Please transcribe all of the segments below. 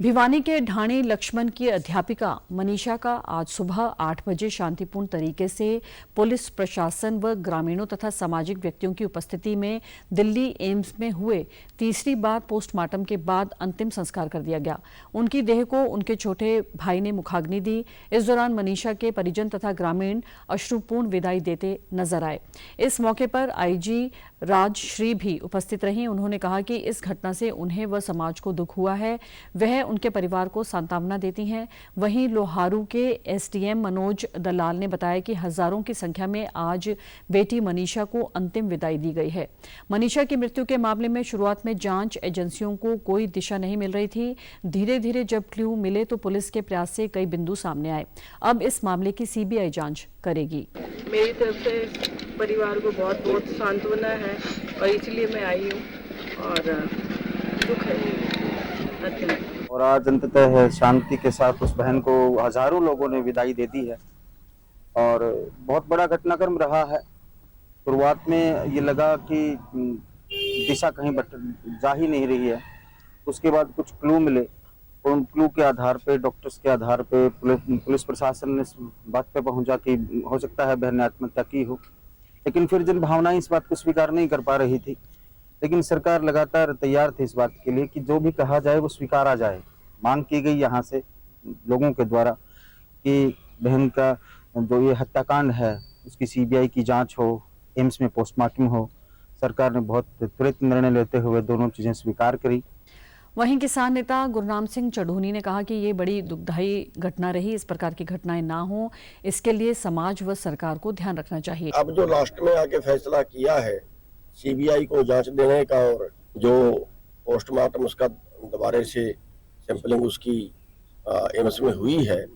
भिवानी के ढाणी लक्ष्मण की अध्यापिका मनीषा का आज सुबह 8 बजे शांतिपूर्ण तरीके से पुलिस प्रशासन व ग्रामीणों तथा सामाजिक व्यक्तियों की उपस्थिति में दिल्ली एम्स में हुए तीसरी बार पोस्टमार्टम के बाद अंतिम संस्कार कर दिया गया। उनकी देह को उनके छोटे भाई ने मुखाग्नि दी। इस दौरान मनीषा के परिजन तथा ग्रामीण अश्रुपूर्ण विदाई देते नजर आए। इस मौके पर आईजी राजश्री भी उपस्थित रहीं। उन्होंने कहा कि इस घटना से उन्हें व समाज को दुख हुआ है, वह उनके परिवार को सांत्वना देती हैं। वहीं लोहारू के एसडीएम मनोज दलाल ने बताया कि हजारों की संख्या में आज बेटी मनीषा को अंतिम विदाई दी गई है। मनीषा की मृत्यु के मामले में शुरुआत में जांच एजेंसियों को कोई दिशा नहीं मिल रही थी। धीरे धीरे जब क्लू मिले तो पुलिस के प्रयास से कई बिंदु सामने आए। अब इस मामले की सीबीआई जांच करेगी। मेरी तरफ से परिवार को बहुत बहुत सांत्वना है और इसलिए मैं आई हूँ और दुख है। और आज अंततः शांति के साथ उस बहन को हजारों लोगों ने विदाई दे दी है और बहुत बड़ा घटनाक्रम रहा है। शुरुआत में ये लगा कि दिशा कहीं जा ही नहीं रही है। उसके बाद कुछ क्लू मिले और उन क्लू के आधार पे, डॉक्टर्स के आधार पे पुलिस प्रशासन ने इस बात पे पहुंचा कि हो सकता है बहन ने आत्महत्या की हो। लेकिन फिर जन भावनाएं इस बात को स्वीकार नहीं कर पा रही थी, लेकिन सरकार लगातार तैयार थी इस बात के लिए कि जो भी कहा जाए वो स्वीकारा जाए। मांग की गई यहाँ से लोगों के द्वारा कि बहन का जो ये हत्याकांड है उसकी सीबीआई की जांच हो, एम्स में पोस्टमार्टम हो। सरकार ने बहुत त्वरित निर्णय लेते हुए दोनों चीजें स्वीकार करी। वहीं किसान नेता गुरनाम सिंह चढ़ूनी ने कहा कि ये बड़ी दुखदायी घटना रही। इस प्रकार की घटनाएं ना हो, इसके लिए समाज व सरकार को ध्यान रखना चाहिए। अब जो लास्ट में आके फैसला किया है सीबीआई को जांच देने का और जो पोस्टमार्टम उसका दोबारा से सैंपलिंग उसकी एम्स में हुई है,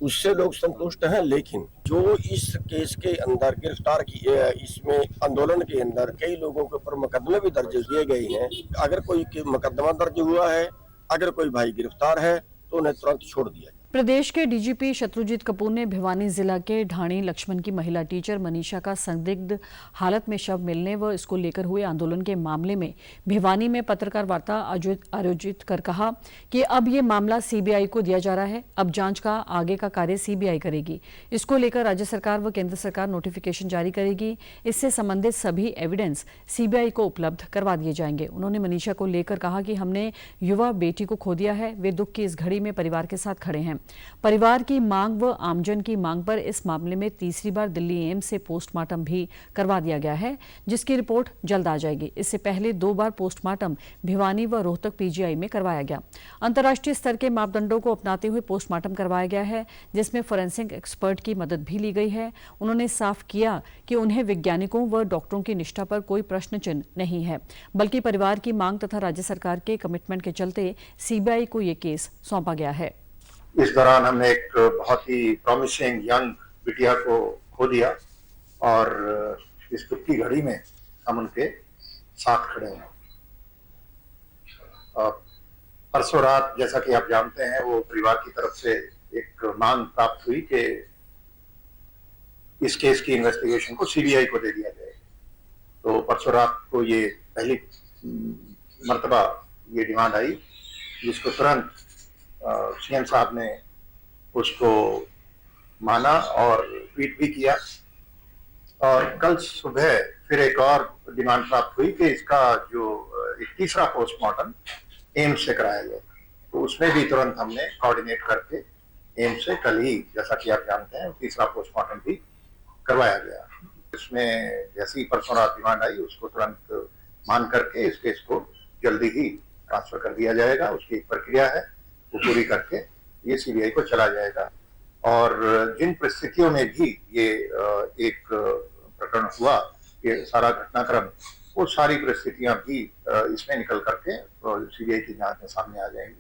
उससे लोग संतुष्ट हैं। लेकिन जो इस केस के अंदर गिरफ्तार किए, इसमें आंदोलन के अंदर कई लोगों के ऊपर मुकदमे भी दर्ज किए गए हैं। अगर कोई मुकदमा दर्ज हुआ है, अगर कोई भाई गिरफ्तार है तो उन्हें तुरंत छोड़ दिया जाए। प्रदेश के डीजीपी शत्रुजीत कपूर ने भिवानी जिला के ढाणी लक्ष्मण की महिला टीचर मनीषा का संदिग्ध हालत में शव मिलने व इसको लेकर हुए आंदोलन के मामले में भिवानी में पत्रकार वार्ता आयोजित कर कहा कि अब ये मामला सीबीआई को दिया जा रहा है। अब जांच का आगे का कार्य सीबीआई करेगी। इसको लेकर राज्य सरकार व केंद्र सरकार नोटिफिकेशन जारी करेगी। इससे संबंधित सभी एविडेंस सीबीआई को उपलब्ध करवा दिए जाएंगे। उन्होंने मनीषा को लेकर कहा कि हमने युवा बेटी को खो दिया है। वे दुख की इस घड़ी में परिवार के साथ खड़े हैं। परिवार की मांग व आमजन की मांग पर इस मामले में तीसरी बार दिल्ली एम्स से पोस्टमार्टम भी करवा दिया गया है, जिसकी रिपोर्ट जल्द आ जाएगी। इससे पहले 2 बार पोस्टमार्टम भिवानी व रोहतक पीजीआई में करवाया गया। अंतर्राष्ट्रीय स्तर के मापदंडों को अपनाते हुए पोस्टमार्टम करवाया गया है, जिसमें फोरेंसिक एक्सपर्ट की मदद भी ली गई है। उन्होंने साफ किया कि उन्हें वैज्ञानिकों व डॉक्टरों की निष्ठा पर कोई प्रश्न चिन्ह नहीं है, बल्कि परिवार की मांग तथा राज्य सरकार के कमिटमेंट के चलते सीबीआई को ये केस सौंपा गया है। इस दौरान हमने एक बहुत ही प्रॉमिसिंग यंग बिटिया को खो दिया और इस दुख की घड़ी में हम उनके साथ खड़े हैं। परसों रात, जैसा कि आप जानते हैं, वो परिवार की तरफ से एक मांग प्राप्त हुई कि इस केस की इन्वेस्टिगेशन को सीबीआई को दे दिया जाए। तो परसों रात को ये पहली मर्तबा ये डिमांड आई, जिसको तुरंत सीएम साहब ने उसको माना और ट्वीट भी किया। और कल सुबह फिर एक और डिमांड प्राप्त हुई कि इसका जो एक तीसरा पोस्टमार्टम एम्स से कराया जाए। तो उसमें भी तुरंत हमने कोऑर्डिनेट करके एम्स से कल ही, जैसा कि आप जानते हैं, तीसरा पोस्टमार्टम भी करवाया गया। इसमें जैसी परसों रात डिमांड आई, उसको तुरंत मान करके इस केस को जल्दी ही ट्रांसफर कर दिया जाएगा। उसकी एक प्रक्रिया है, वो पूरी करके ये सीबीआई को चला जाएगा। और जिन परिस्थितियों में भी ये एक प्रकरण हुआ, ये सारा घटनाक्रम, वो सारी परिस्थितियां भी इसमें निकल करके सीबीआई की जांच में सामने आ जाएंगी।